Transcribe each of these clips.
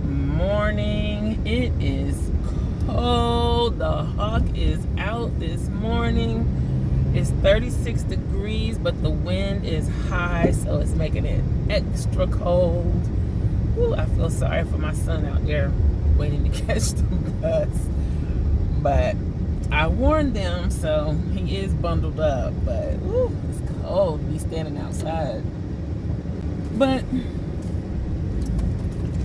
Good morning. It is cold. The hawk is out this morning. It's 36 degrees, but the wind is high, so it's making it extra cold. Ooh, I feel sorry for my son out there waiting to catch the bus. But I warned them, so he is bundled up. But ooh, it's cold to be standing outside. But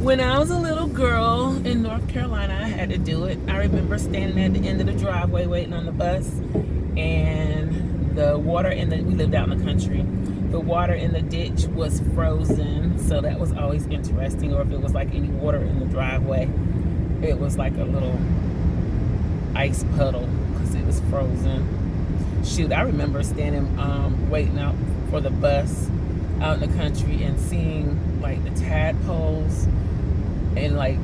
when I was a little girl in North Carolina, I had to do it. I remember standing at the end of the driveway waiting on the bus, and the water we lived out in the country. The water in the ditch was frozen, so that was always interesting. Or if it was like any water in the driveway, it was like a little ice puddle because it was frozen. Shoot, I remember standing waiting out for the bus out in the country and seeing like the tadpoles and like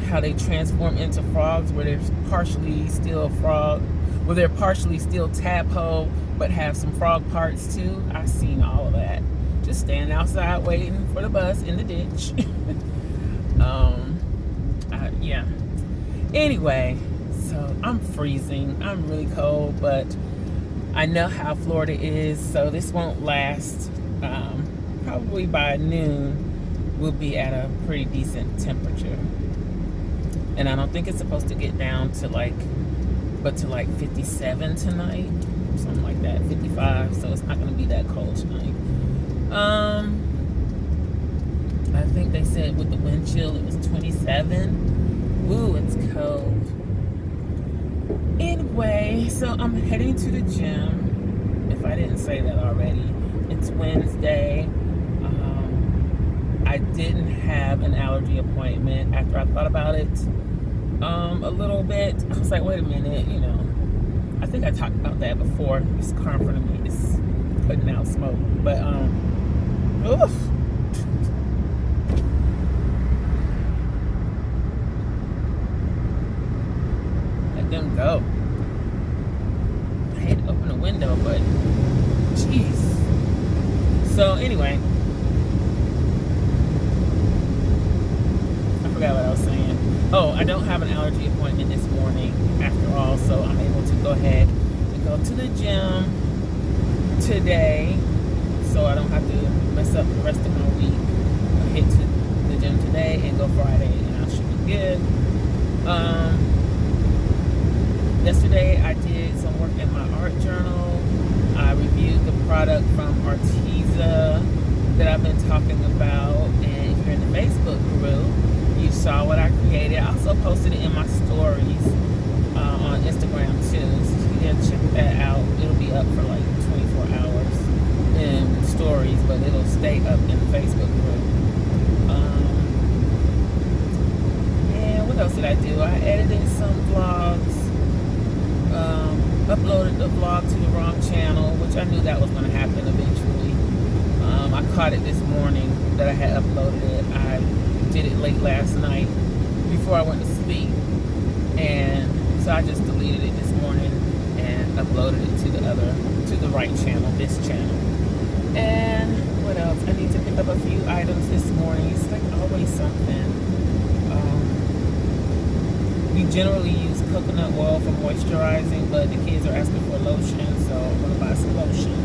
how they transform into frogs, where they're partially still frog, where they're partially still tadpole but have some frog parts too. I've seen all of that just standing outside waiting for the bus in the ditch. Yeah, anyway, so I'm freezing. I'm really cold, but I know how Florida is, so this won't last. Probably by noon we'll be at a pretty decent temperature, and I don't think it's supposed to get down to like 57 tonight, something like that, 55, so it's not going to be that cold tonight. I think they said with the wind chill it was 27. Ooh, it's cold. Anyway, so I'm heading to the gym, if I didn't say that already. It's Wednesday. I didn't have an allergy appointment. After I thought about it a little bit, I was like, wait a minute, I think I talked about that before. This car in front of me is putting out smoke. But oof. Let them go. I had to open the window, but jeez. So anyway, I forgot what I was saying. Oh, I don't have an allergy appointment this morning after all, so I'm able to go ahead and go to the gym today, so I don't have to mess up the rest of my week. I'll hit to the gym today and go Friday, and I should be good. Yesterday I did some work in my art journal. I reviewed the product from Arteza that I've been talking about, and if you're in the Facebook group, you saw what I created. I also posted it in my stories on Instagram too, so you can check that out. It'll be up for like 24 hours in stories, but it'll stay up in the Facebook group. And what else did I do? I edited some vlogs, uploaded the vlog to the wrong channel, which I knew that was going to happen eventually. I caught it this morning that I had uploaded it. I did it late last night before I went to sleep, and so I just deleted it this morning and uploaded it to the right channel, this channel. And what else? I need to pick up a few items this morning. It's like always something. We generally use coconut oil for moisturizing, but the kids are asking for lotion, so I'm gonna buy some lotion.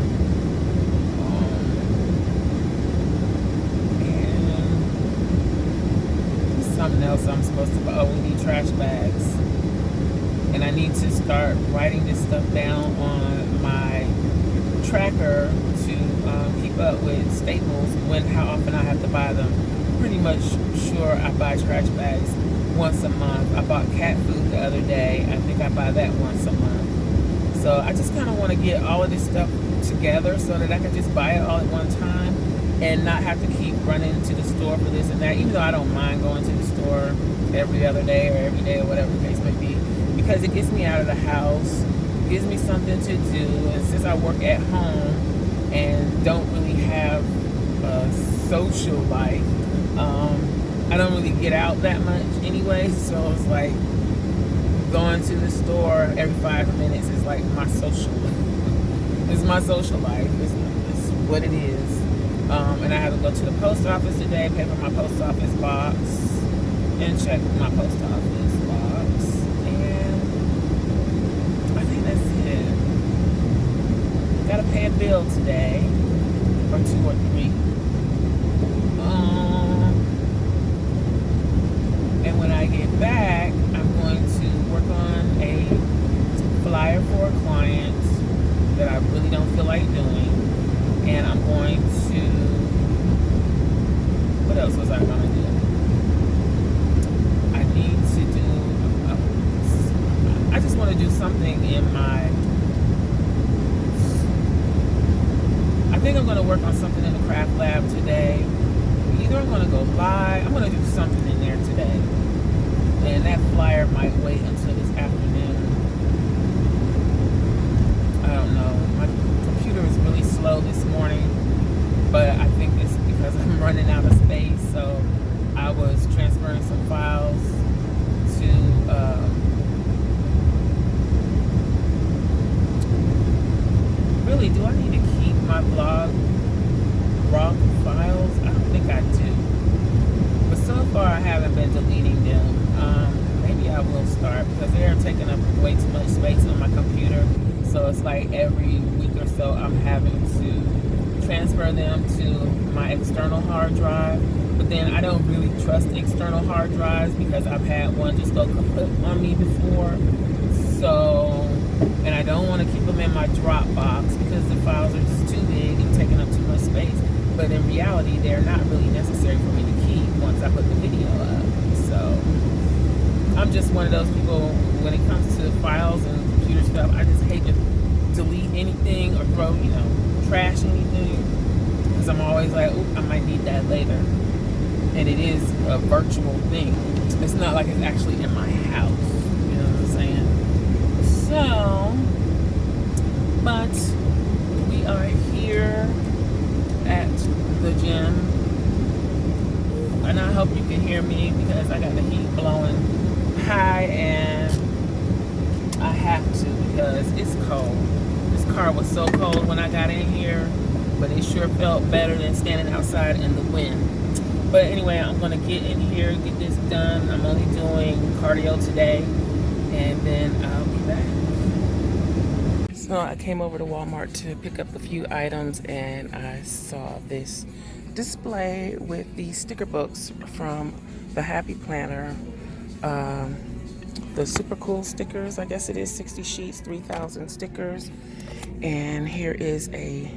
Something else I'm supposed to buy. Oh, we need trash bags, and I need to start writing this stuff down on my tracker to keep up with staples, how often I have to buy them. Pretty much sure I buy trash bags once a month. I bought cat food the other day. I think I buy that once a month. So I just kind of want to get all of this stuff together so that I can just buy it all at one time and not have to keep running to the store for this and that, even though I don't mind going to the store every other day or every day or whatever the case may be, because it gets me out of the house, gives me something to do, and since I work at home and don't really have a social life, I don't really get out that much anyway, so it's like going to the store every 5 minutes is like my social life. It's my social life. It's what it is. And I had to go to the post office today, pay for my post office box. and check my post office box. And I think that's it. Gotta pay a bill today, or 2 or 3. And when I get back, I'm going to work on a flyer for a client that I really don't feel like doing. And I'm going to, what else was I going to do? I need to do, I just want to do something in my, I think I'm going to work on something in the craft lab today. Either I'm going to go live, I'm going to do something in there today. And that flyer might wait until this afternoon. I don't know. My computer is really slow this morning, but I think it's because I'm running out of space. So I was transferring some files to really, do I need to keep my blog raw files? I don't think I do. But so far I haven't been deleting them. Maybe I will start, because they're taking up way too much space on my computer. So it's like every week or so I'm having to transfer them to my external hard drive. But then I don't really trust external hard drives, because I've had one just go kaput on me before. So, and I don't want to keep them in my Dropbox because the files are just too big and taking up too much space. But in reality, they're not really necessary for me to keep once I put the video up. So I'm just one of those people, when it comes to files and computer stuff, I just hate to delete anything or throw, trash anything, because I'm always like, oh, I might need that later. And it is a virtual thing. It's not like it's actually in my house. You know what I'm saying? So, but we are here at the gym, and I hope you can hear me, because I got the heat blowing high, and I have to, because it's cold. This car was so cold when I got in here, but it sure felt better than standing outside in the wind. But anyway, I'm gonna get in here, get this done. I'm only doing cardio today, and then I'll be back. So I came over to Walmart to pick up a few items, and I saw this display with the sticker books from the Happy Planner. The super cool stickers, I guess it is 60 sheets, 3,000 stickers. And here is a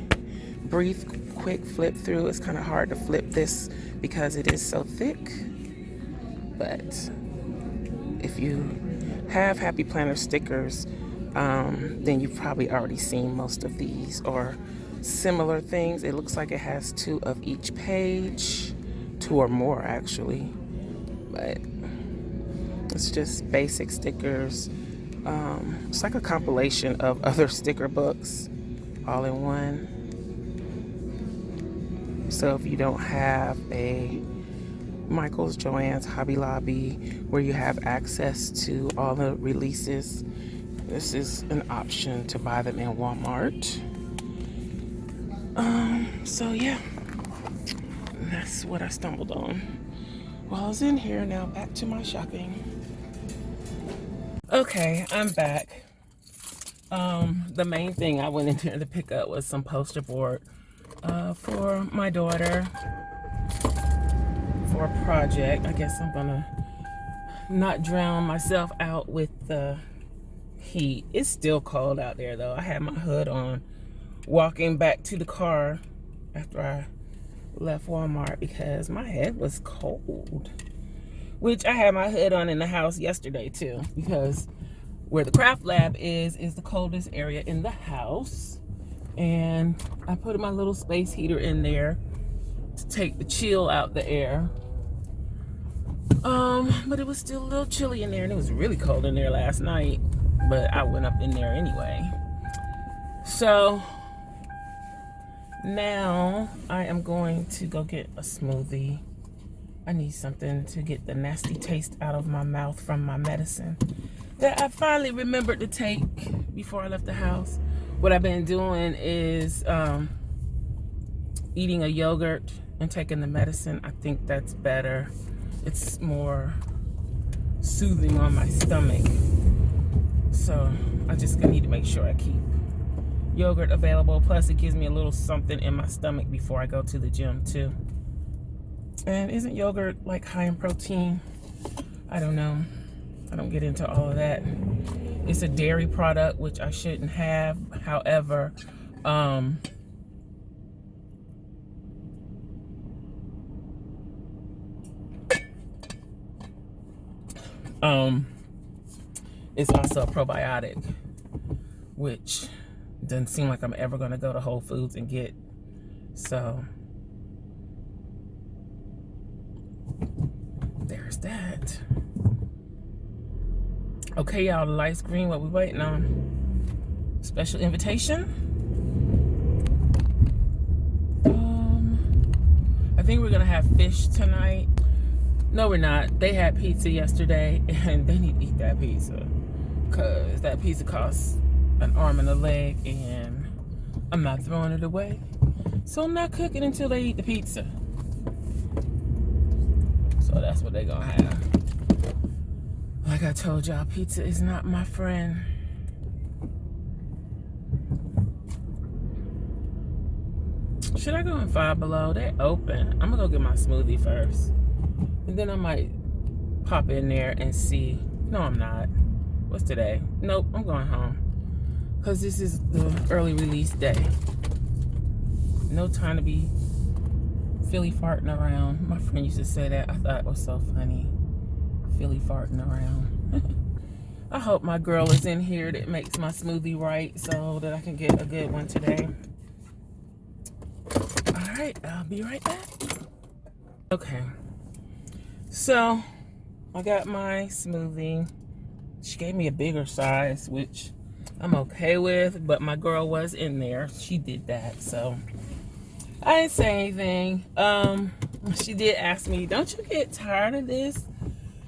brief, quick flip through. It's kind of hard to flip this because it is so thick. But if you have Happy Planner stickers, then you've probably already seen most of these or similar things. It looks like it has 2 of each page, 2 or more actually, but it's just basic stickers. It's like a compilation of other sticker books all in one. So if you don't have a Michael's, Joann's, Hobby Lobby, where you have access to all the releases, this is an option to buy them in Walmart. So yeah, that's what I stumbled on while I was in here. Now back to my shopping. Okay, I'm back. The main thing I went in there to pick up was some poster board for my daughter for a project. I guess I'm gonna not drown myself out with the heat. It's still cold out there though. I had my hood on walking back to the car after I left Walmart because my head was cold. Which I had my hood on in the house yesterday too, because where the craft lab is the coldest area in the house. And I put my little space heater in there to take the chill out the air. But it was still a little chilly in there, and it was really cold in there last night. But I went up in there anyway. So now I am going to go get a smoothie. I need something to get the nasty taste out of my mouth from my medicine that I finally remembered to take before I left the house. What I've been doing is eating a yogurt and taking the medicine. I think that's better. It's more soothing on my stomach. So I just need to make sure I keep yogurt available. Plus it gives me a little something in my stomach before I go to the gym too. And isn't yogurt like high in protein? I don't know. I don't get into all of that. It's a dairy product, which I shouldn't have. However, it's also a probiotic, which doesn't seem like I'm ever gonna go to Whole Foods and get. So there's that. Okay, y'all, the light's green. What we waiting on? Special invitation? I think we're gonna have fish tonight. No, we're not. They had pizza yesterday, and they need to eat that pizza, cause that pizza costs an arm and a leg, and I'm not throwing it away. So I'm not cooking until they eat the pizza. So that's what they're gonna have. Like I told y'all, pizza is not my friend. Should I go in Five Below? They're open. I'm gonna go get my smoothie first. And then I might pop in there and see. No, I'm not. What's today? Nope, I'm going home. Because this is the early release day. No time to be Philly farting around. My friend used to say that. I thought it was so funny. Philly farting around. I hope my girl is in here that makes my smoothie right so that I can get a good one today. Alright, I'll be right back. Okay. So, I got my smoothie. She gave me a bigger size, which I'm okay with, but my girl was in there. She did that, so I didn't say anything. She did ask me, don't you get tired of this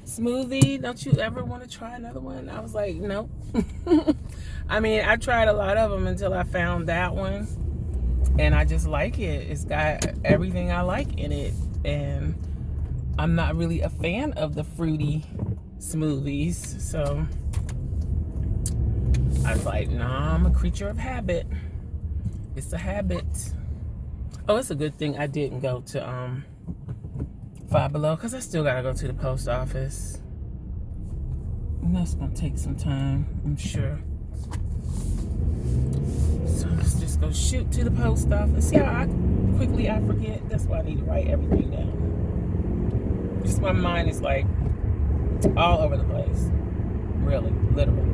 smoothie? Don't you ever want to try another one? I was like, nope. I mean, I tried a lot of them until I found that one, and I just like it. It's got everything I like in it, and I'm not really a fan of the fruity smoothies, so I was like, nah, I'm a creature of habit. It's a habit. Oh, it's a good thing I didn't go to Five Below, because I still gotta go to the post office. And that's gonna take some time, I'm sure. So let's just go shoot to the post office. Yeah, quickly I forget. That's why I need to write everything down. Just my mind is like all over the place. Really, literally.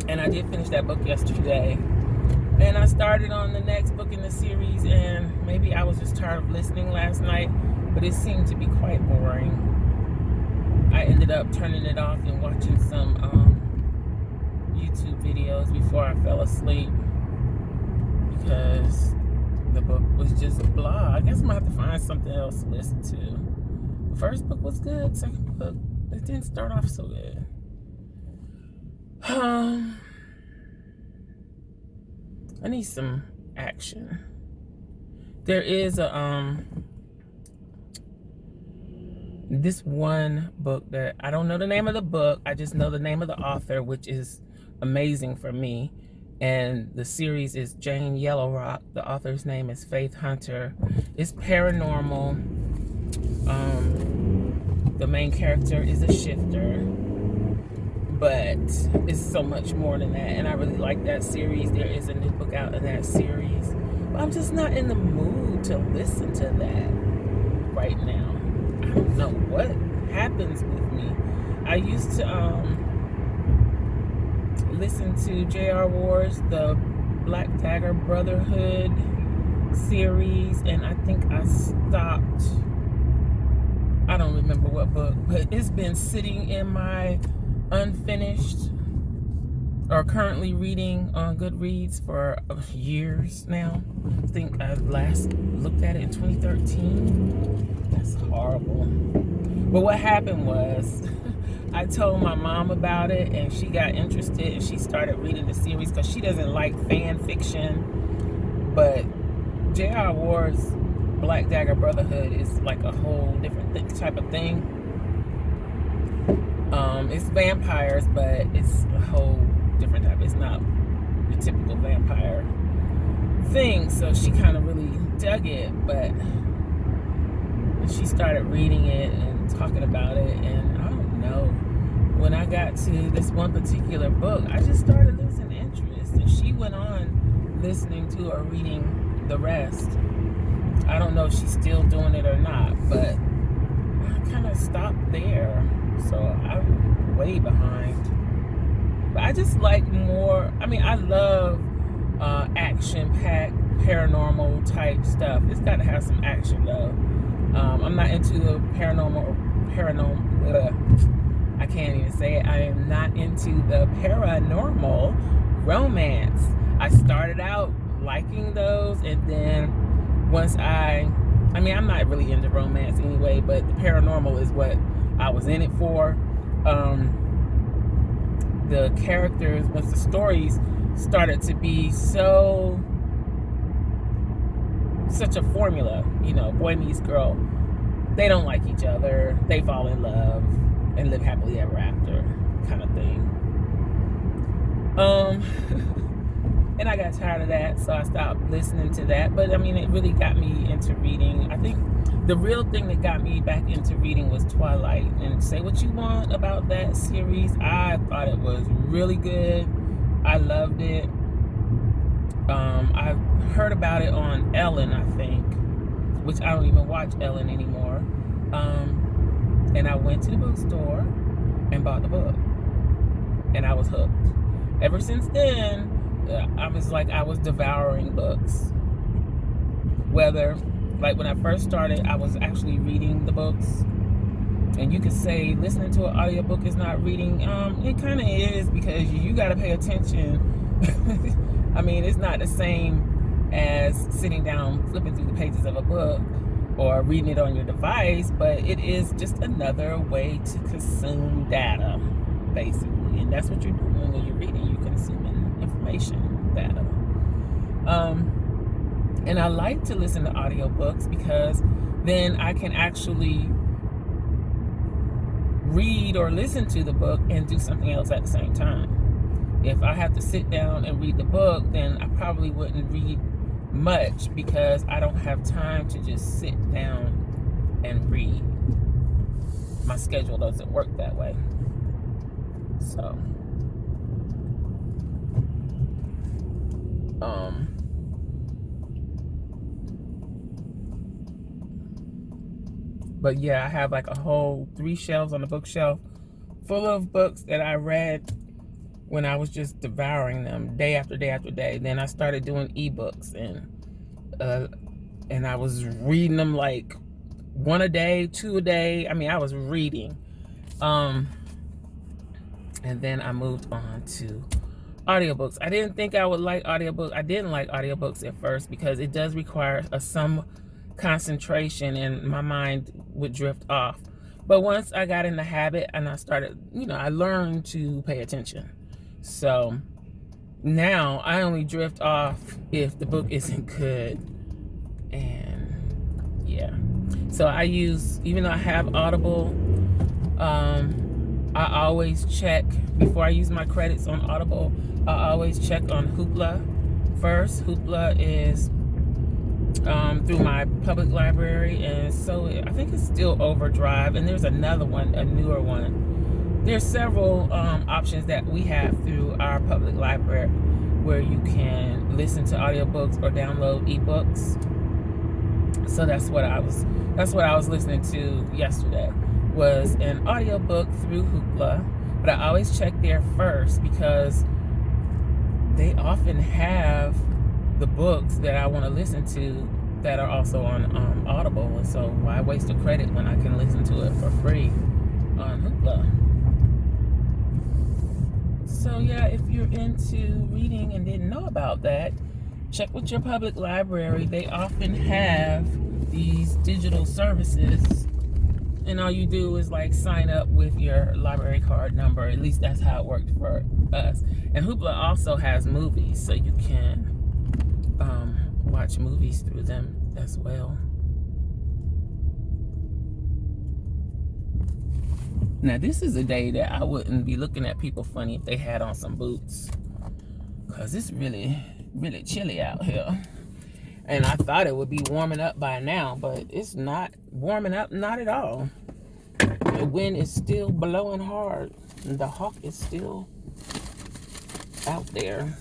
And I did finish that book yesterday. And I started on the next book in the series, and maybe I was just tired of listening last night, but it seemed to be quite boring. I ended up turning it off and watching some YouTube videos before I fell asleep because the book was just blah. I guess I'm gonna have to find something else to listen to. The first book was good. Second book, it didn't start off so good. I need some action. There is a this one book that I don't know the name of the book. I just know the name of the author, which is amazing for me. And the series is Jane Yellowrock. The author's name is Faith Hunter. It's paranormal. The main character is a shifter, but it's so much more than that. And I really like that series. There is a new book out in that series, but I'm just not in the mood to listen to that right now. I don't know what happens with me. I used to listen to J.R. Ward's The Black Dagger Brotherhood series, and I think I stopped. I don't remember what book, but it's been sitting in my unfinished or currently reading on GOODREADS for years now. I think I last looked at it in 2013. That's horrible. But what happened was I told my mom about it, and she got interested, and she started reading the series because she doesn't like fan fiction. But J.R. Ward's Black Dagger Brotherhood is like a whole different type of thing. It's vampires, but it's a whole different type. It's not the typical vampire thing. So she kind of really dug it, but she started reading it and talking about it, and I don't know, when I got to this one particular book, I just started losing interest, and she went on listening to or reading the rest. I don't know if she's still doing it or not, but I kind of stopped there, so I'm way behind. But I just like more, I mean, I love action-packed, paranormal type stuff. It's got to have some action though. I'm not into the paranormal, I can't even say it. I am not into the paranormal romance. I started out liking those, and then once I mean, I'm not really into romance anyway, but the paranormal is what I was in it for. The characters, once the stories started to be such a formula, you know, boy meets girl, they don't like each other, they fall in love and live happily ever after kind of thing. And I got tired of that, so I stopped listening to that. But I mean, it really got me into reading. I think the real thing that got me back into reading was Twilight. And say what you want about that series, I thought it was really good. I loved it. I heard about it on Ellen, I think, which I don't even watch Ellen anymore. And I went to the bookstore and bought the book, and I was hooked. Ever since then, I was devouring books. Whether, like when I first started, I was actually reading the books. And you could say listening to an audiobook is not reading. It kind of is, because you got to pay attention. I mean, it's not the same as sitting down, flipping through the pages of a book or reading it on your device, but it is just another way to consume data, basically. And that's what you're doing when you're reading. You're consuming information, data. And I like to listen to audiobooks because then I can actually read or listen to the book and do something else at the same time. If I have to sit down and read the book, then I probably wouldn't read much because I don't have time to just sit down and read. My schedule doesn't work that way. So, but yeah, I have like a whole 3 shelves on the bookshelf full of books that I read when I was just devouring them day after day after day. Then I started doing ebooks, and I was reading them like 1 a day, 2 a day. I mean, I was reading. And then I moved on to audiobooks. I didn't think I would like audiobooks. I didn't like audiobooks at first because it does require some concentration and my mind would drift off. But once I got in the habit and I started, I learned to pay attention. So now I only drift off if the book isn't good. And yeah. So I use, even though I have Audible, I always check, before I use my credits on Audible, I always check on HOOPLA first. HOOPLA is through my public library, and so I think it's still Overdrive, and there's another one, a newer one. There's several options that we have through our public library where you can listen to audiobooks or download ebooks. So that's what I was listening to yesterday, was an audiobook through HOOPLA. But I always check there first because they often have the books that I want to listen to that are also on Audible, and so why waste a credit when I can listen to it for free on HOOPLA? So yeah, if you're into reading and didn't know about that, check with your public library. They often have these digital services, and all you do is like sign up with your library card number. At least that's how it worked for us. And HOOPLA also has movies, so you can watch movies through them as well. Now this is a day that I wouldn't be looking at people funny if they had on some boots, because it's really, really chilly out here. And I thought it would be warming up by now, but it's not warming up, not at all. The wind is still blowing hard. And the hawk is still out there.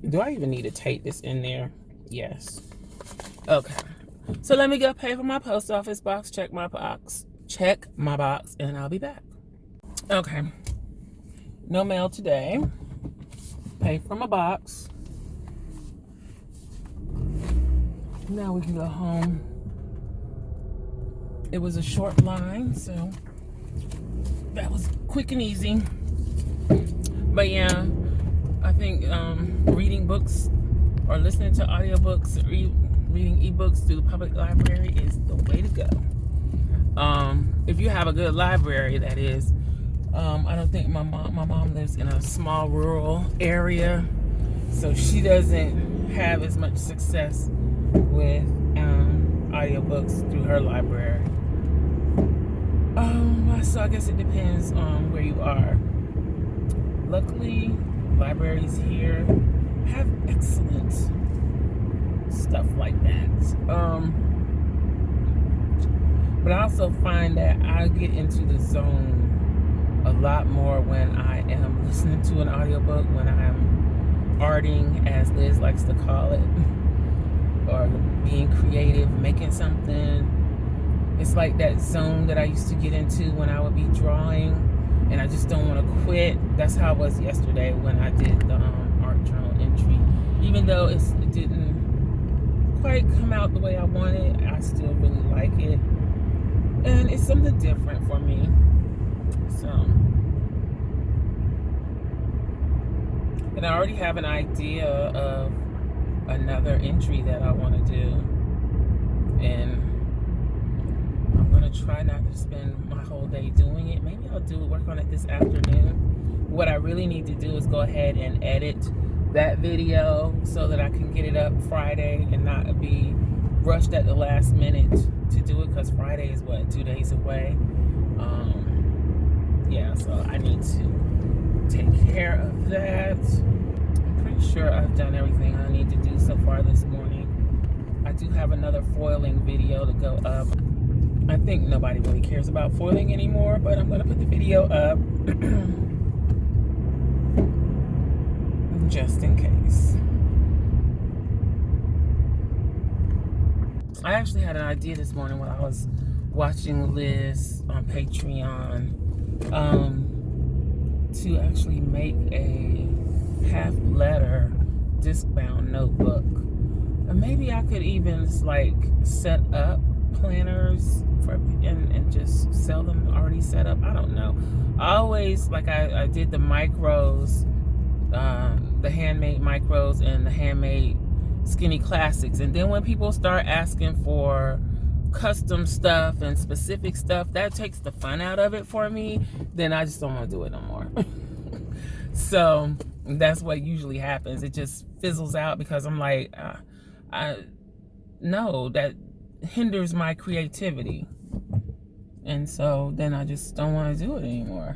Do I even need to tape this in there? Yes. Okay. So let me go pay for my post office box, check my box, and I'll be back. Okay. No mail today. Pay for my box. Now we can go home. It was a short line, so that was quick and easy. But yeah, I think reading books or listening to audiobooks, reading ebooks through the public library is the way to go. If you have a good library, that is. I don't think my mom lives in a small rural area, so she doesn't have as much success with audiobooks through her library. So I guess it depends on where you are. Luckily, libraries here have excellent stuff like that. But I also find that I get into the zone a lot more when I am listening to an audiobook, when I'm arting, as Liz likes to call it, or being creative, making something. It's like that zone that I used to get into when I would be drawing, and I just don't want to quit. That's how it was yesterday when I did the art journal entry. Even though it didn't quite come out the way I wanted, I still really like it. And it's something different for me. So, and I already have an idea of another entry that I want to do. And I'm going to try not to spend my whole day doing it. Maybe I'll work on it this afternoon. What I really need to do is go ahead and edit that video so that I can get it up Friday and not be rushed at the last minute to do it, because Friday is 2 days away. Yeah, so I need to take care of that. I'm pretty sure I've done everything I need to do so far this morning. I do have another foiling video to go up. I think nobody really cares about foiling anymore, but I'm going to put the video up just in case. I actually had an idea this morning when I was watching Liz on Patreon to actually make a half-letter disc-bound notebook. And maybe I could even like set up planners for and just sell them already set up. I don't know. I always, like, I did the micros, the handmade micros and the handmade skinny classics, and then when people start asking for custom stuff and specific stuff, that takes the fun out of it for me. Then I just don't want to do it no more. So that's what usually happens. It just fizzles out because I'm like, no, that hinders my creativity. And so then I just don't want to do it anymore.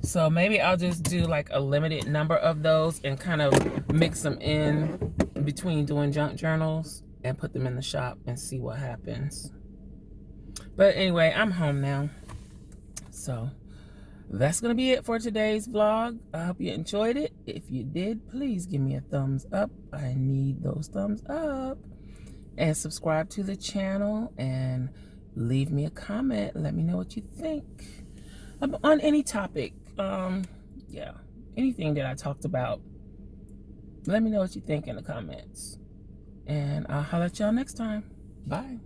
So maybe I'll just do like a limited number of those and kind of mix them in between doing junk journals and put them in the shop and see what happens. But anyway, I'm home now. So that's going to be it for today's vlog. I hope you enjoyed it. If you did, please give me a thumbs up. I need those thumbs up. And subscribe to the channel and leave me a comment. Let me know what you think on any topic. Yeah, anything that I talked about. Let me know what you think in the comments. And I'll holler at y'all next time. Bye.